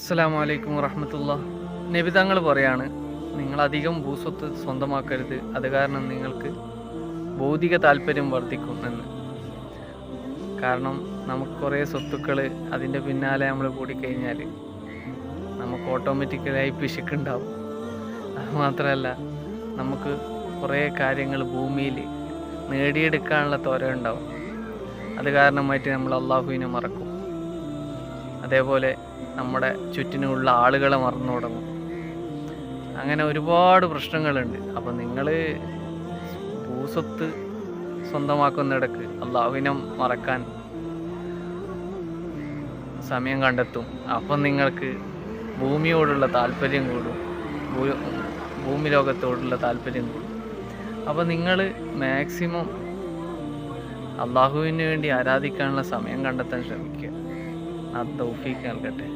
അസ്സലാമു അലൈക്കും വറഹ്മത്തുള്ളാഹി. നബി തങ്ങൾ പറയാണ്, നിങ്ങളധികം ഭൂസ്വത്ത് സ്വന്തമാക്കരുത്, അത് കാരണം നിങ്ങൾക്ക് ഭൗതിക താല്പര്യം വർദ്ധിക്കും എന്ന്. കാരണം നമുക്ക് കുറേ സ്വത്തുക്കൾ അതിൻ്റെ പിന്നാലെ നമ്മൾ കൂടിക്കഴിഞ്ഞാൽ നമുക്ക് ഓട്ടോമാറ്റിക്കലായി പിശുക്കുണ്ടാവും. അതുമാത്രമല്ല, നമുക്ക് കുറേ കാര്യങ്ങൾ ഭൂമിയിൽ നേടിയെടുക്കാനുള്ള ത്വര ഉണ്ടാവും. അത് കാരണമായിട്ട് നമ്മൾ അള്ളാഹുവിനെ മറക്കും. അതേപോലെ നമ്മുടെ ചുറ്റിനുമുള്ള ആളുകളെ മറന്നു തുടങ്ങും. അങ്ങനെ ഒരുപാട് പ്രശ്നങ്ങളുണ്ട്. അപ്പം നിങ്ങൾ ഭൂസ്വത്ത് സ്വന്തമാക്കുന്നിടക്ക് അള്ളാഹുവിനെ മറക്കാൻ സമയം കണ്ടെത്തും. അപ്പം നിങ്ങൾക്ക് ഭൂമിയോടുള്ള താല്പര്യം കൂടും, ഭൂമി ലോകത്തോടുള്ള താല്പര്യം കൂടും. അപ്പം നിങ്ങൾ മാക്സിമം അള്ളാഹുവിന് വേണ്ടി ആരാധിക്കാനുള്ള സമയം കണ്ടെത്താൻ ശ്രമിക്കുക. തൗഫീഖ് നൽകട്ടെ.